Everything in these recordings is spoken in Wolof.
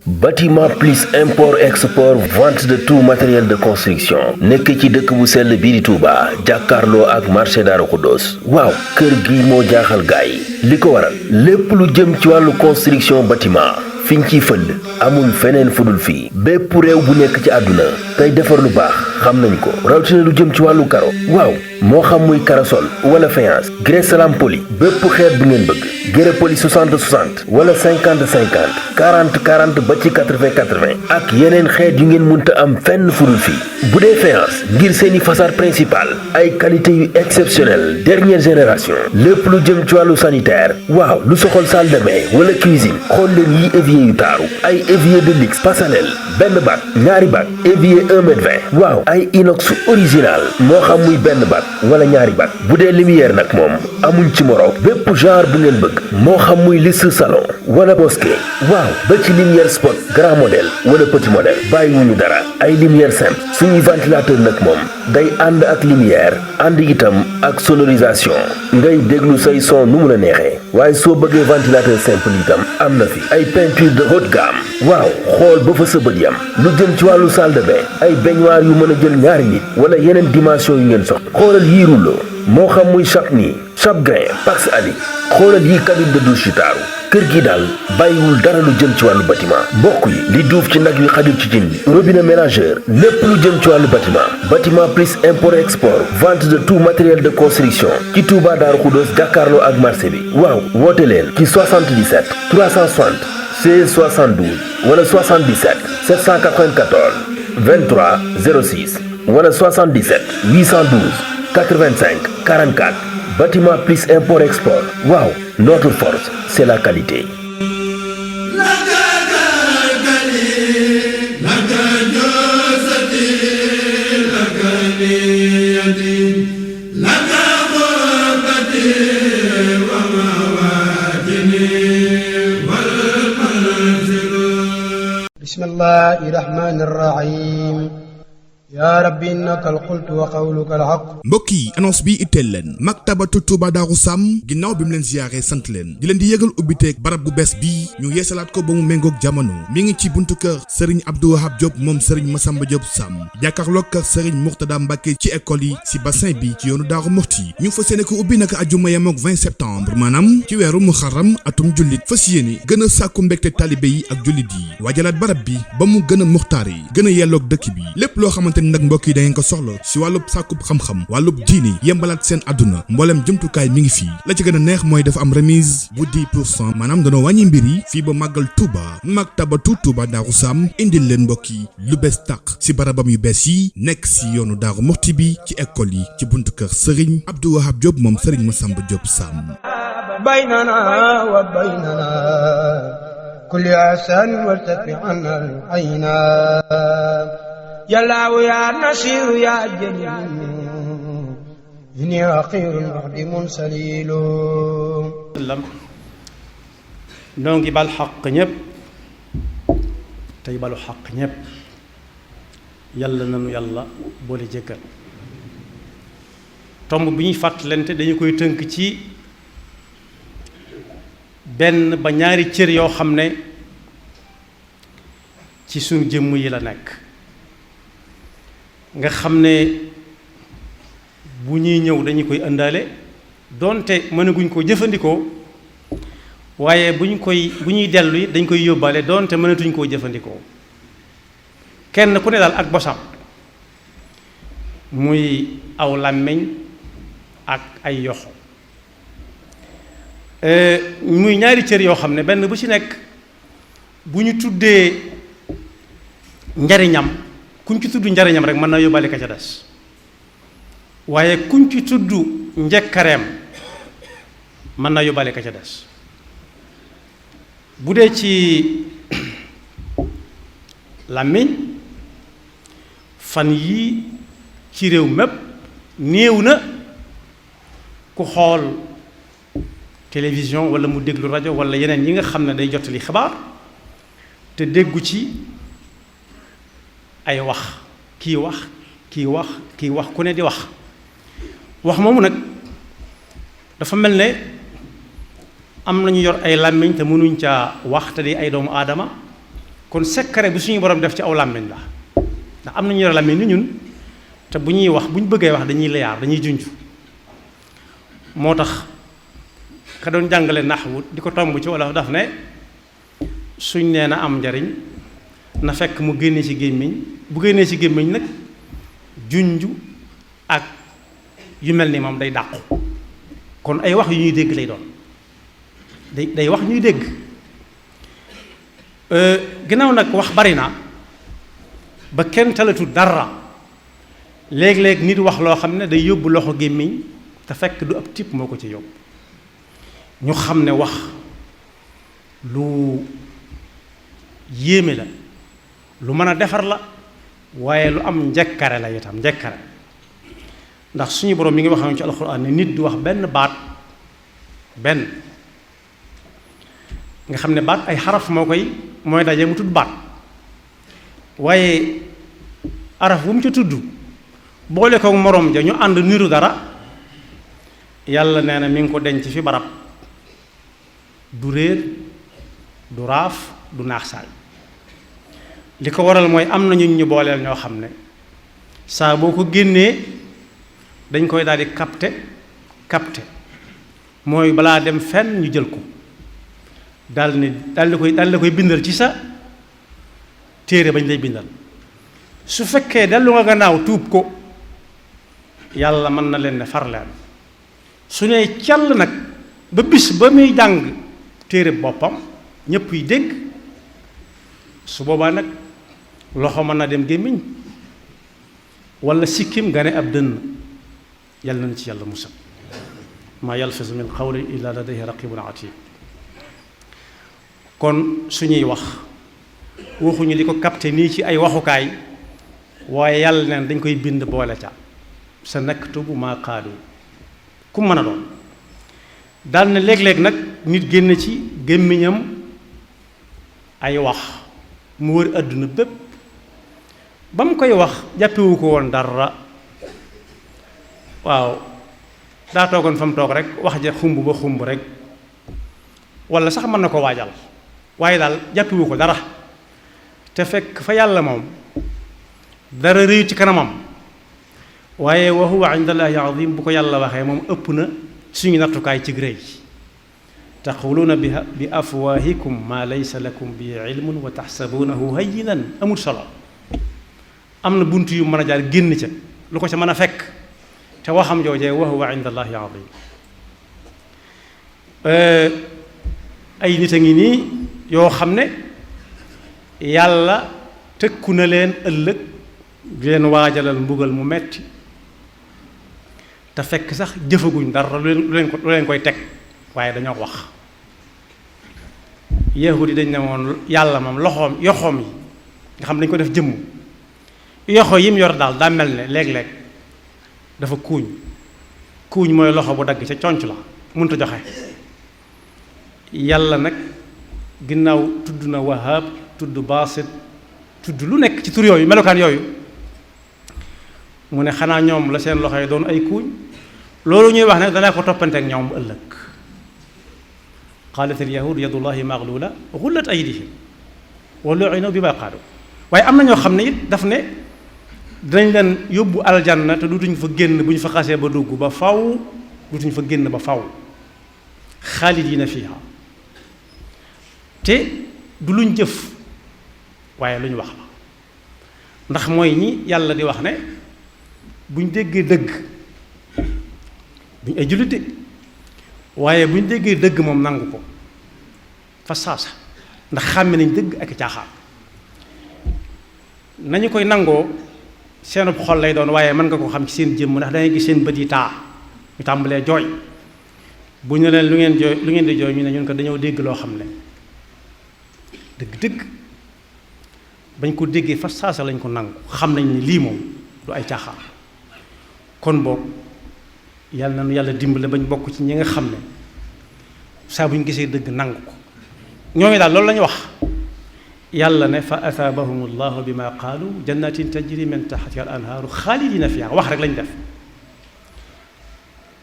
Bâtiment plus import export vente de tout matériel de construction nekk ci dëkk bu sell bii di Touba jàkkaarloo ak marché Darou Khoudoss waaw kër gi moo jaaxal gaay yi li ko waral lépp lu jëm ci wàllu construction bâtiment fiñ ciy fël amul feneen fudul fii bépp réew bu nekk ci àdduna tey defar lu baax xam nañ ko rawatina lu jëm ci wàllu karo waaw moo xam muy karasol wala faïence grès salam poli bépp xeet bu ngeen bëgg grès poli 60 60 wala 50 50 40 40 ba ci 80 80 ak yeneen xeet yu ngeen munta am fenn fudul fii bu dee faïence ngir seeni façade principale ay qualité yu exceptionnelle dernière génération lépp lu jëm ci wàllu sanitaire waaw lu soxol salle de bain wala cuisine xool leen yi évier yu taaru ay évier de luxe passanel benn bac ñaari bac évier 1 mètre 20 waaw ay inox original moo xam muy benn bac wala ñaari bac bu dee lumière nag moom amuñ ci moroom bépp genre bu ngeen bëgg moo xam muy liste salon wala bosquet waaw ba ci lumière spot grand modèle wala petit modèle bàyyiwuñu dara ay lumière simple suñuy ventilateur nag moom day ànd ak lumière ànd itam ak sonorisation ngay déglu say son nu mu la neexee waaye soo bëggee ventilateur simple itam am na fi ay peinture de haute gamme waaw xool ba fa sa bët yam lu jëm ci wàllu salle de bain ay baignoire yu mën a jël ñaari nit wala yeneen dimension yu ngeen soxla xoolal yii rouleau moo xam muy Chapni Chapgrain Pax Ali xoolal yi cabine de douche yu taaru kër gi daal bàyyiwul dara lu jëm ci wàllu bâtiment mbokk yi li duuf ci nag wi xajul ci cin bi robinet mélangeur lépp lu jëm ci wàllu bâtiment plus import export vente de tout matériel de construction ci Touba Darou Khoudoss jàkkaarloo ak marché bi waaw woote leen ci 77 360 16 72 wala 77 794 23 06 wala 77 812 85 44 bâtiment plus import export waaw notre force c'est la qualité. bismillahi rahmani rahim yaa rabbi innaka alqultu wa qawluka alhaq. mbokk yi annonce bi itteel leen maktabatu Touba Darou Sam ginnaaw bi mu leen ziyaare sant leen di leen di yëgal ubbiteeg barab bu bees bii ñu yeesalaat ko ba mu méngoog jamono mi ngi ci buntu kër Serigne Abdou Wahab Diop moom Serigne Massamba Diop Sam jàkkaarloog kër Serigne Mourtada Mbacke ci école yi si bassin bi ci yoonu Daaru Muxti ñu fas yéene ko ubbi naka ajuma yemoog 20 septembre maanaam ci weeru muharram atum jullit fas yéene gën a sàkku mbégte talibé yi ak jullit yi waajalaat barab bi ba mu gën a muxtaar yi gën a yelloog dëkk bi lépp loo xamante nag mbokk yi da ngeen ko soxla si wàllub sàkkub xam-xam wàllub diini yembalaat seen àdduna mboolem jumtukaay mi ngi fii la ci gën a neex mooy dafa am remise bu 10% maanaam danoo wàññi mbir yi fii ba màggal Touba maktabatu Touba Darou Sam indil leen mbokk yi lu bees tàq si barabam yu bees yi nekk si yoonu Daaru Muxti bi ci école yi ci buntu kër Serigne Abdou Wahab Diop moom Serigne Massamba Diop Sam baynana wa baynana kulli asan wartafi anna al-ayna yàllaawu yaa nasiiru yaa jaliilu inni raqiirun muhdimun saliilu. noo ngi bal xaq ñépp tey balu xaq ñépp yàlla nanu yàlla boole jëkkal tomb bi ñuy fàttalante dañu koy tënk ci benn ba ñaari cër yoo xam ne ci sunu jëmm yi la nekk nga xam ne bu ñuy ñëw dañu koy ëndaale doonte mënaguñ ko jëfandikoo waaye bu ñuy dellu yi dañ koy yóbbaale doonte mënatuñ koo jëfandikoo kenn ku ne daal ak bosam muy aw làmmiñ ak ay yoxo muy ñaari cër yoo xam ne benn bu ci nekk bu ñu tuddee njariñam kuñ ci tudd njariñam rek mën na yóbbaale ka ca des waaye kuñ ci tudd njekkareem mën na yóbbaale ka ca des bu dee ci làmmiñ fan yii ci réew mépp néew na ku xool télévision walla mu déglu rajo walla yeneen yi nga xam ne day jottali xabaar te déggu ci ay wax kii wax ku ne di wax moomu nag dafa mel ne am nañu yor ay làmmiñ te mënuñ caa wax te di ay doomu aadama kon secret bu suñu borom def ci aw làmmiñ la ndax am nañu yor làmmiñ ni ñun te bu ñuy wax bu ñu bëggee wax dañuy layaar dañuy junj moo tax ka doon jàngale naxwu di ko tomb ci wala daf ne suñ nee na am njariñ na fekk mu génnee ci gémmiñ bu génnee ci gémmiñ nag junj ak yu mel ni moom day dàqu kon ay wax yu ñuy dégg lay doon day wax ñuy dégg ginnaaw nag wax bari na ba kenn talatu dara léeg-léeg nit wax loo xam ne day yóbbu loxo gémmiñ te fekk du ab tipp moo ko ci yóbbu ñu xam ne wax lu yéeme la lu mën a defar la waaye lu am njekkare la itam njekkare ndax suñu borom mi ngi wax ci alxuraan ne nit du wax benn baat benn nga xam ne baat ay xaraf mooy daje mu tudd baat waaye araf bu mu ci tudd boole ko moroom ja ñu ànd niru dara yàlla nee na mi ngi ko denc fi barab du réer du raaf du naax saay li ko waral mooy am na ñu booleel ñoo xam ne saa boo ko génnee dañ koy daal di capté mooy balaa dem fenn ñu jël ko daal di koy bindal ci sa téere bañ lay bindal su fekkee dellu nga gannaaw tuub ko yàlla mën na leen ne far leen su ne call nag ba bis ba muy jàng téere boppam ñépp yi dégg su boobaa nag loxo mën na dem gémmiñ wala sikkim nga ne ab dënn yàlla nañ ci yàlla musal maa yalfizu min qawlin illa ladayhi raqibun atid kon suñuy wax waxuñu di ko capté nii ci ay waxukaay waaye yàlla neen dañ koy bind boole ca sa naktubu maa qaalu ku mën a doon daal na léeg-léeg nag nit génn ci gémmiñam ay wax mu wër àdduna bépp ba mu koy wax jàppewu ko woon dara waaw daa toogoon fa mu toog rek wax ja xumb ba xumb rek walla sax mën na ko waajal waaye daal jàppewu ko dara te fekk fa yàlla moom dara réyu ci kanamam waaye wa huwa indallaahi azim bu ko yàlla waxee moom ëpp na suñu nattukaay ci rëy taquluuna bi afwaahikum maa laysa lakum bi ilmun wa taxsabuunahu hayyinan amul solo am na bunt yu mën a jaar génn ca lu ko ca mën a fekk te waxam joojee wa huwa indallaahi azim ay nit a ngi nii yoo xam ne yàlla tëkku na leen ëllëg di leen waajalal mbugal mu metti te fekk sax jëfaguñ dara lu leen koy teg waaye dañoo wax yahud yi dañ ne woon yàlla moom yoxoom yi nga xam dañ ko def jëmm yoxo yi mu yor daal daa mel ne léeg-léeg dafa kuuñ mooy loxo bu dagg ca conc la mënut a joxe yàlla nag ginnaaw tudd na wahab tudd baasit tudd lu nekk ci tur yooyu melokaan yooyu mu ne xanaa ñoom la seen loxo yi doon ay kuuñ loolu ñuy wax ne danaa ko toppante ak ñoom ëllëg qaalat al yahud yadullahi maglula gullat aydihim wa lu'inu bima qaalu waaye am na ñoo xam ne it daf ne dinañ leen yóbbu aljanna te dutuñ fa génn bu ñu fa xasee ba dugg ba faw dutuñ fa génn ba faw xaalidina fiha te du luñ jëf waaye lu ñu wax la ndax mooy ñi yàlla di wax ne buñ déggee dëgg buñ ay jullit de waaye buñ déggee dëgg moom nangu ko fa saasa ndax xàmme nañ dëgg ak caaxaan nañu koy nangoo seenub xol lay doon waaye mën nga ko xam ci seen jëmm ndax dangay gis seen bët yi taa ñu tàmbalee jooy bu ñu leen lu ngeen di jooy ñu ne ñun ko dañoo dégg loo xam ne dëgg-dëgg bañ ko déggee fa saasa lañ ko nangu xam nañ ni lii moom du ay caaxaan kon boog yàlla na nu yàlla dimbale bañ bokk ci ñi nga xam ne saa bu ñu gisee dëgg nangu ko ñooñu daal loolu la ñu wax yàlla ne fa asaabahum allahu bima qaalu jannatin tajri min taxtiha al anhaaru xaalidina fiha wax rek lañ def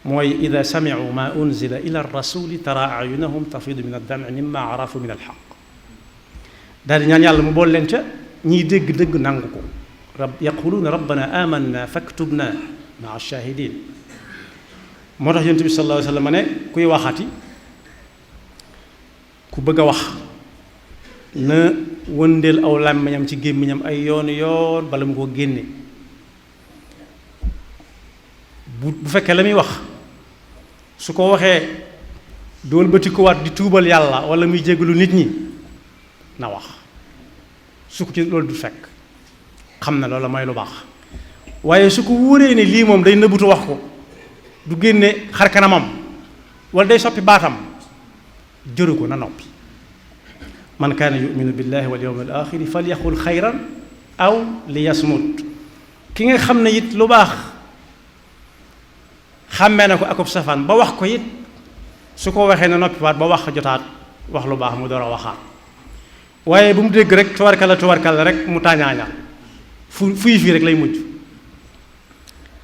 mooy ida samicu ma unzila ila rasuli tara ayunahum tafidu min addamci mimma arafu min alxaq daal di ñaan yàlla mu bool leen ca ñiy dégg dëgg nangu ko yaquluuna rabbana amanna faktubna maa shahidin moo tax yonent bi sallallahu alayhi wa sallam ne kuy waxati ku bëgg a wax na wëndeel aw làmmiñam ci gémmiñam ay yoon bala mu ko génne bu fekkee la muy wax su ko waxee dool bëti ko waat di tuubal yàlla wala muy jéggalu nit ñi na wax su ko ci loolu du fekk xam na loolu mooy lu baax waaye su ko wóoree ne lii moom day nëbbutu wax ko du génne xar kanamam wala day soppi baatam jëru ko na noppi man kaana yuminu billahi wal yawmil axiri falyaqul xayran aw li yasmut ki nga xam ne it lu baax xàmmee na ko akub safaan ba wax ko it su ko waxee na noppiwaat ba wax jotaat wax lu baax mu door a waxaat waaye bu mu dégg rek tuwarkal rek mu tàñaaña fuy fii rek lay mujj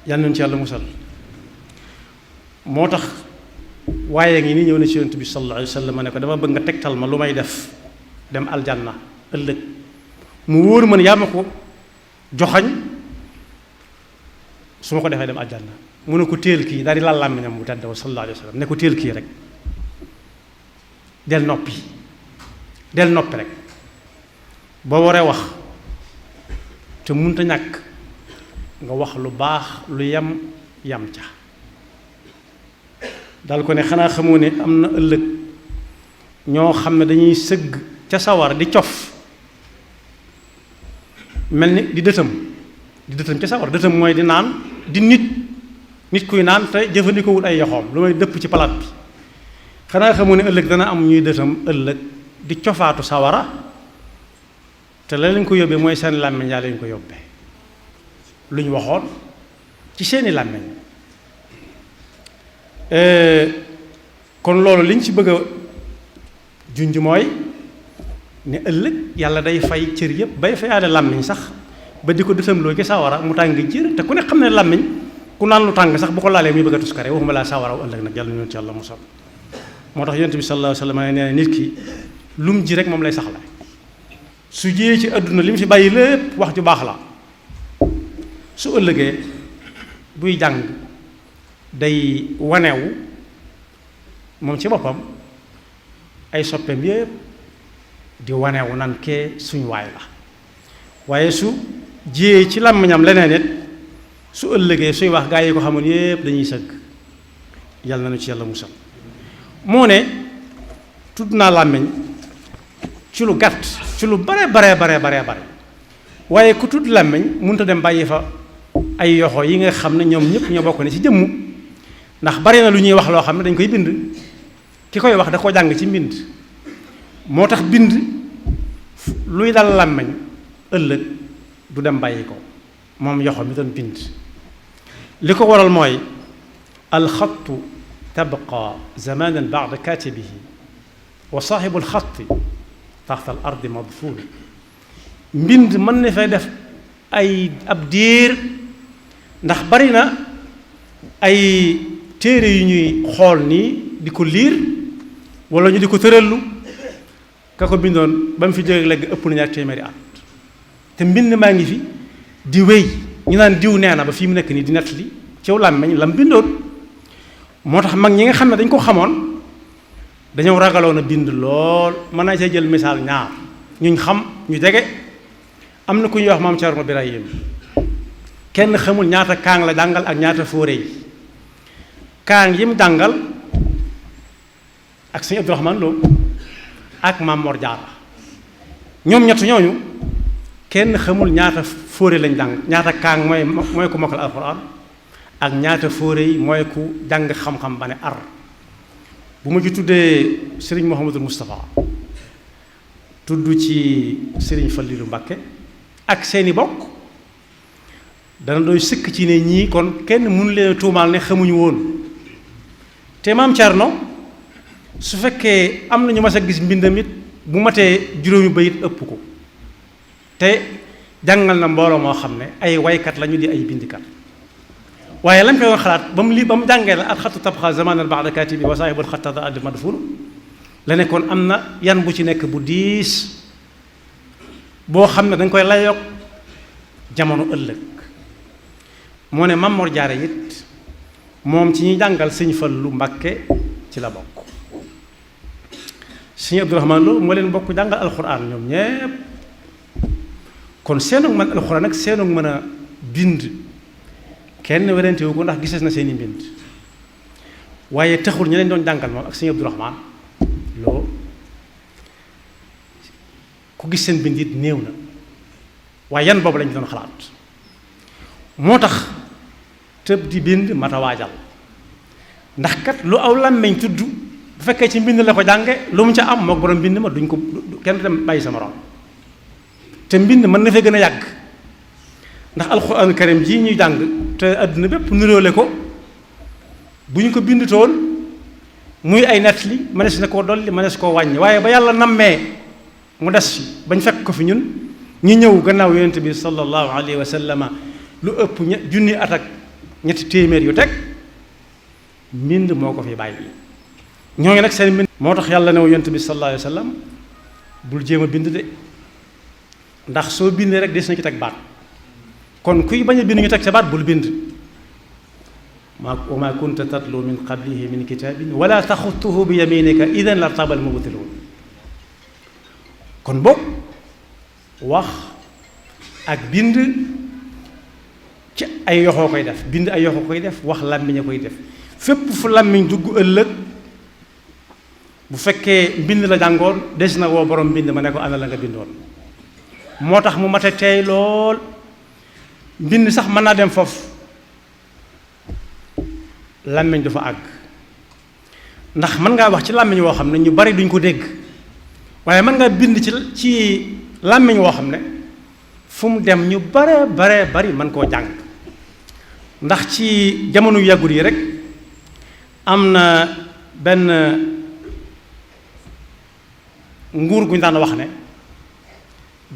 yal nañu ci yàlla musal moo tax waaye ngi ni ñëw na ci yonent bi sallallahu alayhi wa sallam ne ko dama bëgg nga tegtal ma lu may def dem aljanna ëllëg mu wóor man yaa ma ko joxañ su ma ko defee dem aljanna mu ne ko téel kii daal di laal làmmiñam bu tedd sallallahu alayhi wa sallam ne ko téel kii rek del noppi rek boo waree wax te munta ñàkk nga wax lu baax lu yam ca dal ko ne xanaa xamoo ne am na ëllëg ñoo xam ne dañuy sëgg ca sawar di cof mel ni di dëtam ca sawar dëtam mooy di naan di nit kuy naan te jëfandikoowul ay yoxoom lu may dëpp ci palaat bi xanaa xamoo ne ëllëg dana am ñuy dëtam ëllëg di cofaatu sawara te la leen ko yóbbee mooy seen làmmiñ yaa leen ko yóbbee lu ñu waxoon ci seeni làmmiñ kon loolu liñ ci bëgg a junj mooy ne ëllëg yàlla day fay cër yëpp bay fayaale làmmiñ sax ba di ko dësamloo ci sawara mu tàng jër te ku ne xam ne làmmiñ ku naan lu tàng sax bu ko laalee muy bëgg a tuskare waxuma laa sawaraw ëllëg nag yàlla ñu ci yàlla musal moo tax yonent bi sallallahu alayhi wa sallam nee na nit ki lum ji rek moom lay saxla su jiyee ci àdduna li mu fi bàyyi lépp wax ju baax la su ëllëgee buy jàng day wanewu moom ci boppam ay soppeem yépp di wanewu nan kee suñ waay la waaye su jiyee ci làmmiñam leneen it su ëllëgee suy wax gaa yi ko xamoon yépp dañuy sëgg yàlla na nu ci yàlla musal moo ne tudd naa làmmiñ ci lu gàtt ci lu bare waaye ku tudd làmmiñ mënut a dem bàyyi fa ay yoxo yi nga xam ne ñoom ñëpp ñoo bokk ne ci jëmmu ndax bari na lu ñuy wax loo xam ne dañ koy bind ki koy wax da koo jàng ci mbind moo tax bind luy dal làmmiñ ëllëg du dem bàyyi ko moom yoxo mi doon bind li ko waral mooy alxattu tabqa zamanan ba'da katibihi wa saaxibu alxatti taxta al ardi madfun mbind mën na fay def ay ab diir ndax bari na ay téere yu ñuy xool nii di ko liir wala ñu di ko tërallu ka ko bindoon ba mu fi jógee léegi ëpp na ñaar téeméeri at te mbind maa ngi fi di wéy ñu naan diw nee na ba fii mu nekk nii di nettali ciw làmmeñ lam bindoon moo tax mag ñi nga xam ne dañ ko xamoon dañoo ragaloon a bind lool mën naa see jël misaal ñaar ñuñ xam ñu jege am na ku ñuy wax maam Cerno Birahim kenn xamul ñaata kaang la jàngal ak ñaata fóore yi kaang yi mu jàngal ak sëñ Abdourahmane Lo ak maam Mor Jaara ñoom ñett ñooñu kenn xamul ñaata fóore lañ jàng ñaata kaang mooy ku mokkal alxuraan ak ñaata fóore yi mooy ku jàng xam-xam ba ne ar bu ma ci tuddee Serigne Mouhamadul Moustapha tudd ci Serigne Fallilou Mbacké ak seeni bokk dana doy sëkk ci ne ñii kon kenn mënu leen tuumaal ne xamuñu woon te maam Cerno su fekkee am na ñu mas a gis mbindam it bu matee juróomi bayit ëpp ko te jàngal na mbooloo moo xam ne ay waykat lañu di ay bindikat waaye lañ koy doon xalaat ba mu jàngee la al xattu tabxa zamanan ba'da katibi wa saahibul xatta addi madfunu la nekkoon am na yan bu ci nekk bu diis boo xam ne dañ koy layoog jamono ëllëg moo ne Mame Mor Diarra it moom ci ñuy jàngal sëñ Fallu Mbàkke ci la bokk sëñ Abdourahmane Lo moo leen bokk jàngal alxuraan ñoom ñépp kon seenug mën alxuraan ak seenug mën a bind kenn werantewu ko ndax gisees na seeni mbind waaye taxul ñi leen doon jàngal moom ak sëñ Abdourahmane Lo ku gis seen bind it néew na waaye yan boobu lañu doon xalaat moo tax tëb di bind mata waajal ndax kat lu aw làmmeñ tudd bu fekkee ci mbind la ko jànge lu mu ca am mook borom mbind ma duñ ko kenn du dem bàyyi sa morom te mbind mën na fee gën a yàgg ndax alxuraan karim ji ñuy jàng te àdduna bépp niroole ko bu ñu ko bind toon muy ay nettali mënees na koo dolli mënees koo wàññi waaye ba yàlla nammee mu des fi bañ fekk ko fi ñun ñu ñëw gannaaw yonent bi sallallahu alayhi wa sallama lu ëpp junni at ak ñetti téeméer yu teg mbind moo ko fi bàyyi ñoo ngi nag seen mbind moo tax yàlla ne yonent bi sallallahu alayhi wa sallam bul jéem a bind de ndax soo bindee rek des na ci teg baat kon kuy bañ a bind ñu teg sa baat bul bind wa ma kunta tatlu min qablihi min kitabin wala taxutuhu bi yaminika idan la tabal mubtilun kon boog wax ak bind ci ay yoxoo koy def bind ay yoxoo koy def wax làmmiñ a koy def fépp fu làmmiñ dugg ëllëg bu fekkee mbind la jàngoon des na woo borom mbind ma ne ko ana la nga bindoon moo tax mu mate teey lool mbind sax mën naa dem foofu làmmiñ du fa àgg ndax mën ngaa wax ci làmmiñ woo xam ne ñu bari duñ ko dégg waaye mën ngaa bind ci làmmiñ woo xam ne fu mu dem ñu bare bari mën koo jàng ndax ci jamono yàggul yi rek am na benn nguur gu ñu daan wax ne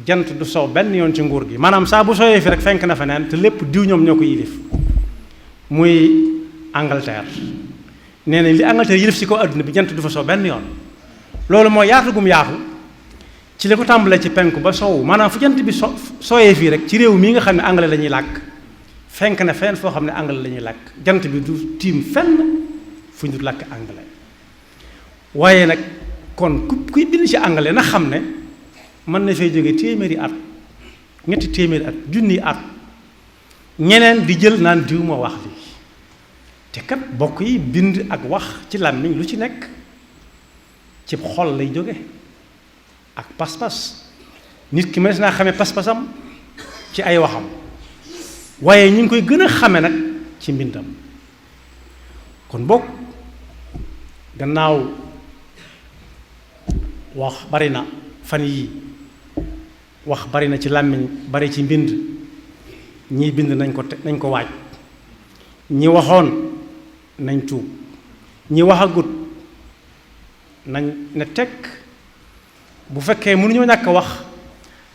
jant du sow benn yoon ci nguur gi maanaam saa bu sooyee fi rek fenk na feneen te lépp diw ñoom ñoo ko yilif muy Angleterre nee nañ li Angleterre yilif ci kaw àdduna bi jant du fa sow benn yoon loolu mooy yaatu gum yaatu ci li ko tàmbalee ci penku ba sowu maanaam fu jant bi sooyee fii rek ci réew mii nga xam ne anglais la ñuy làkk fenk na fenn foo xam ne anglais la ñuy làkk jant bi du tiim fenn fu ñu làkk anglais waaye nag kon kuy bind ci anglais na xam ne mën na fay jóge téeméeri at ñetti téeméeri at junni at ñeneen di jël naan diw moo wax lii te kat bokk yi bind ak wax ci làmmiñ lu ci nekk ci xol lay jóge ak pas-pas nit ki mënees naa xamee pas-pasam ci ay waxam waaye ñu ngi koy gën a xame nag ci mbindam kon bokk gannaaw wax bari na fan yii wax bari na ci làmmiñ bari ci mbind ñii bind nañ ko waaj ñi waxoon nañ tuub ñi waxagut nañ ne tekk bu fekkee mënuñoo ñàkk wax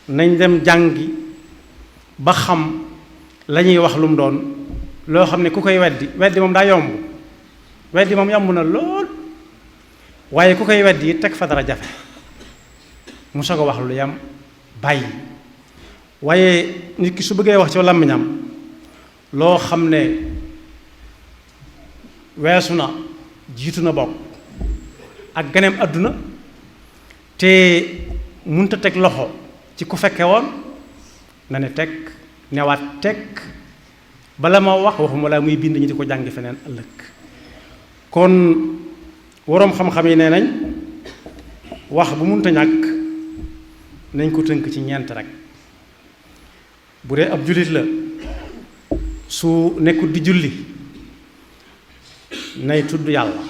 nañ dem jàngi ba xam la ñuy wax lu mu doon loo xam ne ku koy weddi moom daa yomb weddi moom yomb na lool waaye ku koy weddi teg fa dara jafe mu soog a wax lu yam bàyyi waaye nit ki su bëggee wax ci làmmiñam loo xam ne weesu na jiitu na bokk ak ganeem àdduna te munta teg loxo ci ku fekke woon na ne teg newaat teg bala ma waxuma la muy bind ñi di ko jàngi feneen ëllëg kon waroom xam-xam yi nee nañ wax bu munta ñàkk nañ ko tënk ci ñeent rek bu dee ab jullit la su nekkul di julli nay tudd yàlla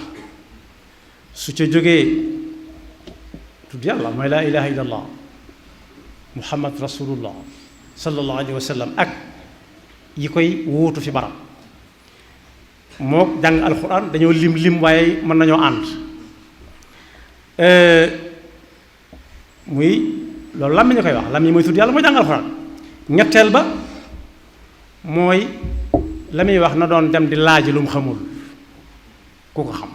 su ca jógee tudd yàlla mooy laa ilaha illallah muhammad rasulullah sallallahu alayhi wa sallam ak yi koy wuutu fi barab moo jàng alxuraan dañoo lim waaye mën nañoo ànd muy loolu làmmiñ ñu koy wax làmmiñ mooy tudd yàlla mooy jàng alxuraan ñetteel ba mooy la muy wax na doon dem di laaj lu mu xamul ku ko xam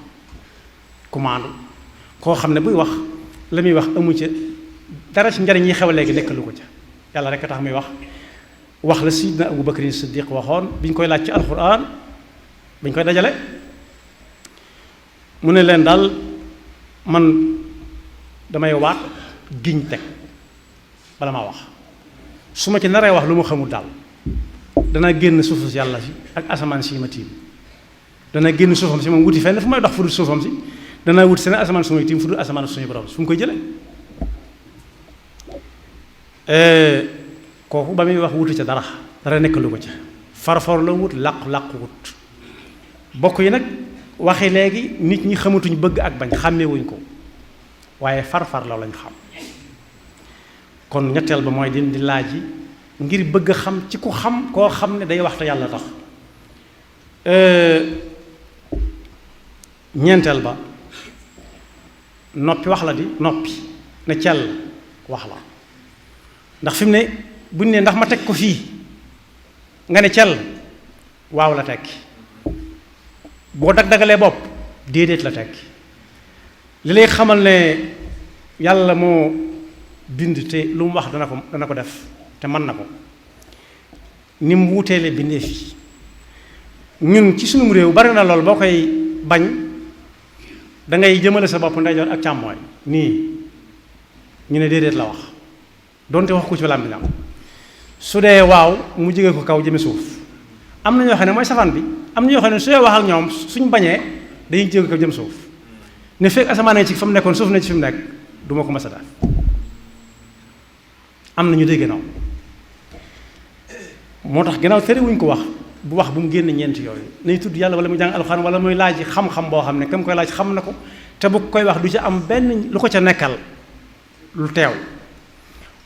ku maandu koo xam ne buy wax la muy wax amu ca dara ci njariñ yi xew léegi nekk lu ko ca yàlla rek a tax muy wax la Sidna Abu Bakr Siddiq waxoon bi ñu koy laaj ci alxuraan bi ñu koy dajale mu ne leen daal man damay waat giñ teg bala maa wax su ma ci naree wax lu ma xamul daal dana génn suufu si yàlla si ak asamaan si ma tiim dana génn suufam si moom wuti fenn fu may dox fu dul suufam si dana wuti seen asamaan su may tiim fu dul asamaan suñu borom fu mu koy jële kooku ba muy wax wutu ca dara nekk lu ko ca farfar la wut làqu wut bokk yi nag waxi léegi nit ñi xamatuñ bëgg ak bañ xàmmewuñ ko waaye farfar la lañ xam kon ñetteel ba mooy di laaj yi ngir bëgg a xam ci ku xam koo xam ne day waxta yàlla tax ñeenteel ba noppi wax la di noppi ne cell wax la ndax fi mu ne buñ ne ndax ma teg ko fii nga ne cell waaw la tekki boo dag-dagalee bopp déedéet la tekki li lay xamal ne yàlla moo bind te lu mu wax dana ko def te mën na ko ni mu wuteele bindeef yi ñun ci sunum réew bari na lool boo koy bañ da ngay jëmale sa bopp ndeyjoor ak càmmooñ nii ñu ne déedéet la wax donte wax ko ci làmmiñam su dee waaw mu jóge ko kaw jëme suuf am na ñoo xam ne mooy safaan bi am na ñoo xam ne su dee wax ak ñoom suñ bañee dañuy jóge kaw jëm suuf ne fekk asamaan ci fa mu nekkoon suuf na ci fi mu nekk du ma ko mës a def am na ñu dégg noonu moo tax gannaaw terewuñ ko wax bu mu génn ñeenti yooyu nay tudd yàlla wala muy jàng alxuraan wala muy laaj xam-xam boo xam ne kam koy laaj xam na ko te bu koy wax du ci am benn lu ko ca nekkal lu teew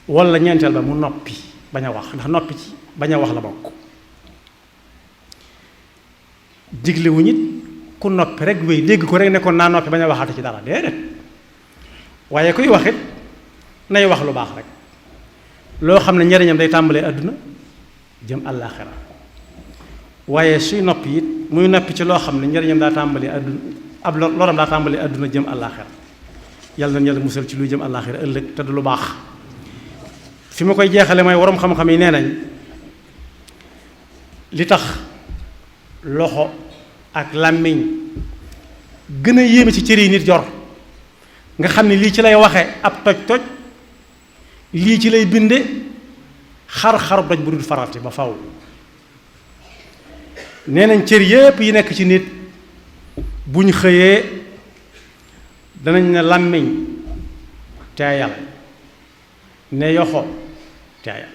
wala ñeenteel ba mu noppi bañ a wax ndax noppi ci bañ a wax la bokk digle wu ñit ku noppi rek wéy dégg ko rek nekkoon naa noppi bañ a waxaate ci dara déedéet waaye kuy wax it nay wax lu baax rek loo xam ne njariñam day tàmbalee àdduna jëm àllaaxira waaye suy noppi it muy noppi ci loo xam ne njariñam daa tàmbalee àdduna ab loram daa tàmbalee àdduna jëm àllaaxira yàlla na yàlla musal ci luy jëm àllaaxira ëllëg te du lu baax fi ma koy jeexale mooy waroom xam-xam yi nee nañ li tax loxo ak làmmiñ gën a yéeme ci cër yi nit jor nga xam ne lii ci lay waxe ab toj-toj lii ci lay binde xar-xarub doj bu dul farati ba faw nee nañ cër yépp yi nekk ci nit bu ñu xëyee danañ ne làmmiñ teeyal ne yoxo teeyal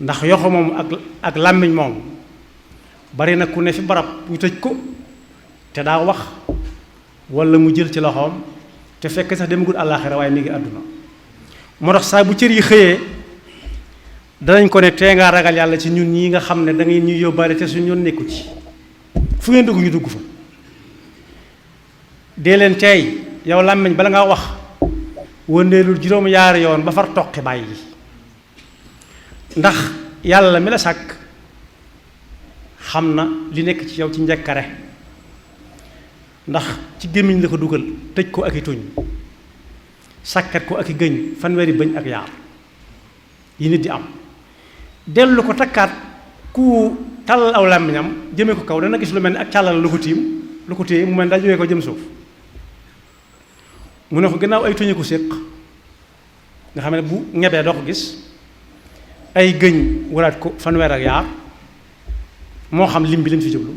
ndax yoxo moom ak làmmiñ moom bari na ku ne fi barab ñu tëj ko te daa wax walla mu jël ci loxoom te fekk sax demagul àllaaxira waaye mi ngi àdduna moo tax saa bu cër yi xëyee danañ ko ne tee ngaa ragal yàlla ci ñun ñi nga xam ne da ngay ñuy yóbbaale te suñu yoon nekku ci fu ngeen dugg ñu dugg fa dee leen teey yow làmmiñ bala ngaa wax wëndeelul juróom yaari yoon ba far toqi bàyyi ndax yàlla mi la sàkk xam na li nekk ci yow ci njëkkare ndax ci gémmiñ la ko dugal tëj ko ak i tuñ sàkkat ko ak i gëñ fanweeri bëñ ak yaar yi nit di am dellu ko takkaat ku tàllal aw làmmiñam jëmee ko kaw dana gis lu mel ni ak càllal lu ko tiim lu ko téye mu mel daa jógee ko jëm suuf mu ne ko gannaaw ay tuñu ko séq nga xam ne bu ñebee doo ko gis ay gëñ waraat ko fanweer ak yaar moo xam lim bi lim ci jublu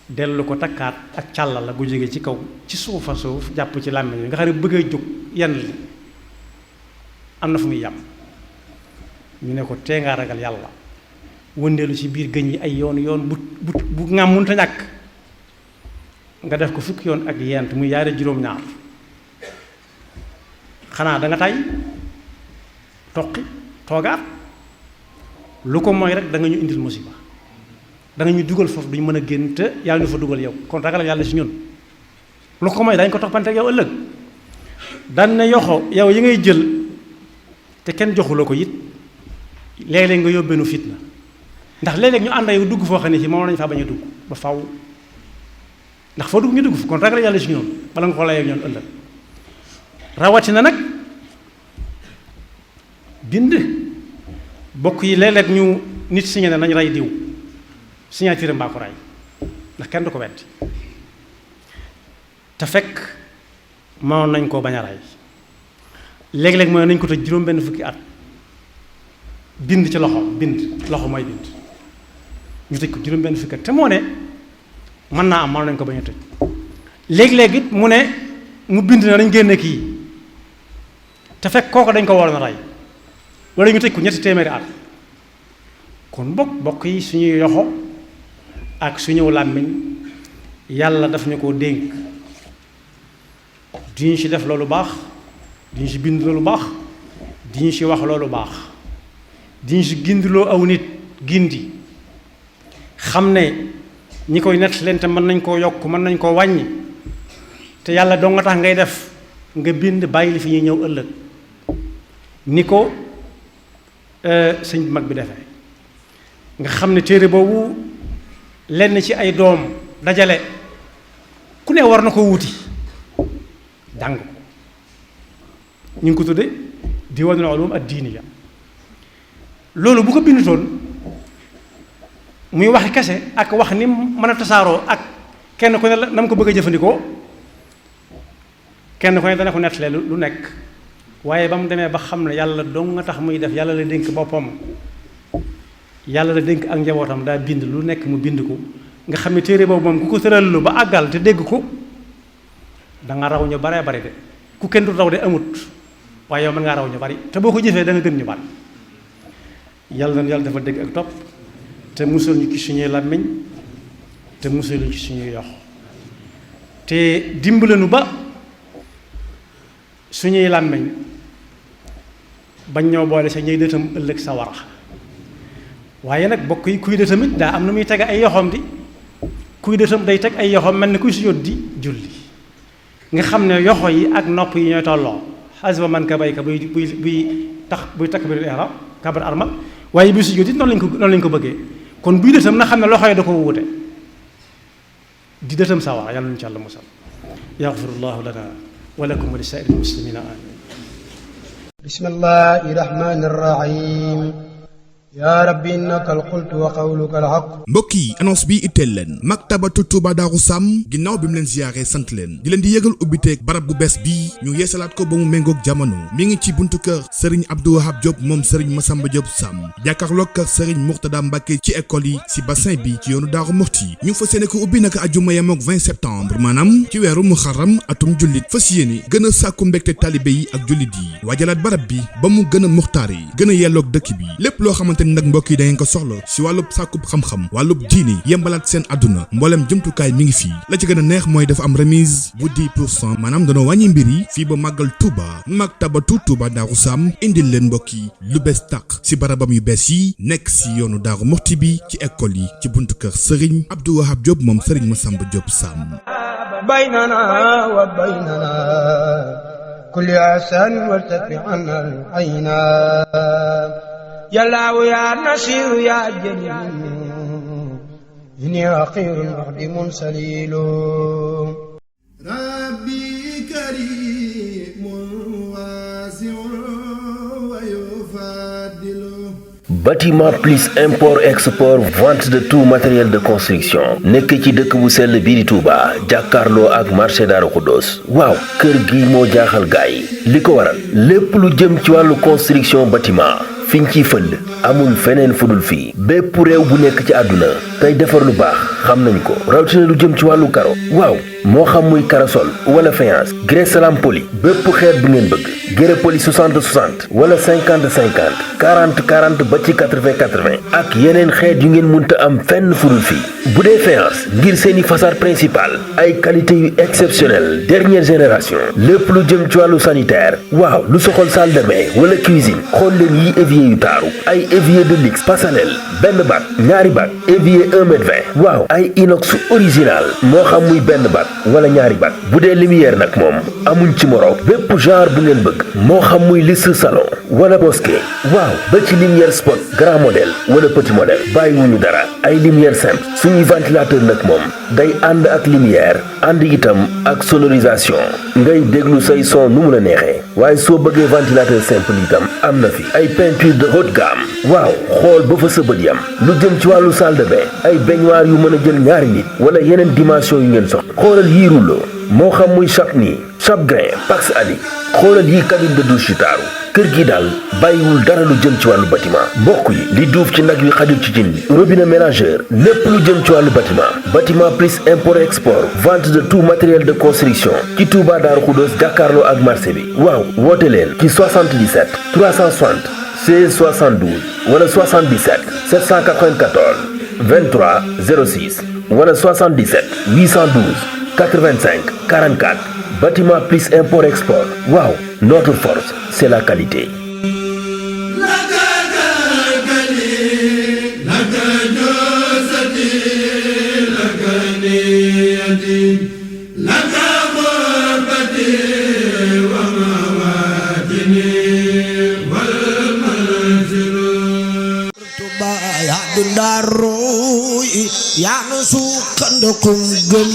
dellu ko takkaat ak càllal la gu jógee ci kaw ci suufa suuf jàpp ci làmmiñ bi nga xam ne bëgg a jóg yenn li am na fu muy yàmm ñu ne ko tee ngaa ragal yàlla wëndeelu ci biir gëñ yi ay yoon yoon bu ngam mënut a ñàkk nga def ko fukki yoon ak yent muy yaare juróom-ñaar xanaa da nga tay toqi toogaat lu ko mooy rek da nga ñu indil musiba da nga ñu dugal foofu duñ mën a génn te yàlla ñu fa dugal yow kon ragal yàlla ci ñun lu ko mooy dañ ko toppante ak yow ëllëg daan na yoxo yow yi ngay jël te kenn joxuloo ko it léeg-léeg nga yóbbeenu fitna ndax léeg-léeg ñu ànd yow dugg foo xam ne ci moom lañu faa bañ a dugg ba faw ndax foo dugg ñu dugg fa kon ragal yàlla ci ñoom bala nga ko layee ñoom ëllëg rawatina nag bind bokk yi léeg-léeg ñu nit signé ne nañ rey diw signature mbaa ko rey ndax kenn du ko wetti te fekk moo nañ koo bañ a rey léeg-léeg mooy nañ ko tëj juróom-benn fukki at bind ci loxo mooy bind ñu tëj ko juróom-benn fukki at te moo ne mën naa am mën nañ ko bañ a tëj léeg-léeg it mu ne mu bind na nañ génne kii te fekk kooku dañ ko waroon a rey wala ñu tëj ko ñetti téeméeri at kon bokk yi suñuy yoxo ak suñu làmmiñ yàlla daf ñu ko dénk duñu ci def loolu baax duñu ci bind loolu baax duñu ci wax loolu baax duñu ci gindiloo aw nit gindi xam ne ñi koy nett leen te mën nañ koo yokk mën nañ koo wàññi te yàlla doo nga tax ngay def nga bind bàyyi li fi ñuy ñëw ëllëg ni ko sëñ bi mag bi defee nga xam ne téere boobu lenn ci ay doom dajale ku ne war na ko wuti jàng ko ñu ngi ko tudde Diiwaanul Uluum ad-Diiniya loolu bu ko bindutoon muy waxi kese ak wax ni mën a tasaaroo ak kenn ku ne la na mu ko bëgg a jëfandikoo kenn ku ne dana ko nettalee lu nekk waaye ba mu demee ba xam ne yàlla dong nga tax muy def yàlla la dénk boppam yàlla la dénk ak njabootam daa bind lu nekk mu bind ko nga xam ne téere boobu moom ku ko tëralu ba àggal te dégg ko da nga raw ñu baree bari de ku kenn du raw de amut waaye yow mën ngaa raw ñu bari te boo ko jëfee da nga gën ñu bari yàlla na yàlla dafa dégg ak topp te musal ñu ci suñuy làmmiñ te musal ñu ci suñuy yox te dimbalanu ba suñuy làmmiñ bañ ñoo boole sa ñuy dëtam ëllëg sa wara waaye nag bokk yi kuy dëtam it daa am na muy tege ay yoxoom di kuy dëtam day teg ay yoxoom mel ni kuy sujjóot di julli nga xam ne yoxo yi ak nopp yi ñooy tolloo xasba man ka bayka buy takbirul ihram kabar armal waaye buy sujjóot it noonu lañ ko bëggee kon buy dëtam na xam ne loxo yi da ko wuute di dëtam sa wara yàlla nañu ci Yàlla musal yaxfirullahu lana wa lakum wa li saa'iril muslimina amin bismillahi rahmani rahim yaa rabbi innaka alqultu wa qawluka alhaq mbokk yi annonce bi itteel leen maktabatu Touba Darou Sam ginnaaw bi mu leen ziyaare sant leen di leen di yëgal ubbiteeg barab bu bees bii ñu yeesalaat ko ba mu méngoog jamono mi ngi ci buntu kër Serigne Abdou Wahab Diop moom Serigne Massamba Diop Sam jàkkaarloog kër Serigne Mourtada Mbacke ci école yi si bassin bi ci yoonu Daaru Muxti ñu fas yéene ko ubbi naka ajuma yemoog 20 septembre maanaam ci weeru muharram atum jullit fas yéene gën a sàkku mbégte talibé yi ak jullit yi waajalaat barab bi ba mu gën a muxtaar yi gën a yelloog dëkk bi lépp loo xamante nag mbokk yi da ngeen ko soxla si wàllub sàkkub xam-xam wàllub diini yembalaat seen àdduna mboolem jumtukaay mi ngi fii la ci gën a neex mooy dafa am remise bu 10% maanaam danoo wàññi mbir yi fii ba màggal Touba maktabatu Touba Darou Sam indil leen mbokk yi lu bees tàq si barabam yu bees yi nekk si yoonu Daaru Muxti bi ci école yi ci buntu kër Serigne Abdou Wahab Diop moom Serigne Massamba Diop Sam baynana wa baynana kulli asan wartafi anna al-ayna yallaahu yaa nasiiru yaa jaliilu inni raqiibun muhdimun saliilu rabbi kariimun waasi'un wa yufaddilu. Bâtiment plus import export vente de tout matériel de construction nekk ci dëkk bu sell bii di Touba jàkkaarloo ak marché Darou Khoudoss waaw kër gi moo jaaxal gaay li ko waral lépp lu jëm ci wàllu construction bâtiment fiñ ciy fël amul feneen fudul fii bépp réew bu nekk ci àdduna tey defar lu baax xam nañ ko rawatina lu jëm ci wàllu karo waaw moo xam muy karasol wala faïence grès salam poli bépp xeet bu ngeen bëgg grès poli 60 60 wala 50 50 40 40 ba ci 80 80 ak yeneen xeet yu ngeen munta am fenn fudul fii bu dee faïence ngir seeni façade principale ay qualité yu exceptionnelle dernière génération lépp lu jëm ci wàllu sanitaire waaw lu soxol salle de bain wala cuisine xool leen yi évier yu taaru ay évier de luxe passanel benn bac ñaari bac évier 1m20 waaw ay inox original moo xam muy benn bac wala ñaari bac bu dee lumière nag moom amuñ ci moroom bépp genre bu ngeen bëgg moo xam muy liste salon wala mosquée waaw ba ci lumière spot grand modèle wala petit modèle bàyyiwuñu dara ay lumière simple suñuy ventilateur nag moom day ànd ak lumière ànd itam ak sonorisation ngay déglu say son nu mu la neexee waaye soo bëggee ventilateur simple itam am na fi ay peinture de haute gamme waaw xool ba fa sa bët yam lu jëm ci wàllu salle de bain ay baignoire yu mën a jël ñaari nit wala yeneen dimension yu ngeen soxla xoolal yii rouleau moo xam muy Chapni Chapgrain Pax Ali xoolal yii cabine de douche yu taaru kër gi daal bàyyiwul dara lu jëm ci wàllu bâtiment mbokk yi li duuf ci nag wi xajul ci cin li robinet mélangeur lépp lu jëm ci wàllu bâtiment plus import export vente de tout matériel de construction ci Touba Darou Khoudoss jàkkaarloo ak marché bi waaw woote leen ci 77 360 16 72 wala 77 794 23 06 wala 77 812 85 44 bâtiment plus import export waaw notre force c'est la qualité. yaa du ndaaru yaa nu sukkandiku gëm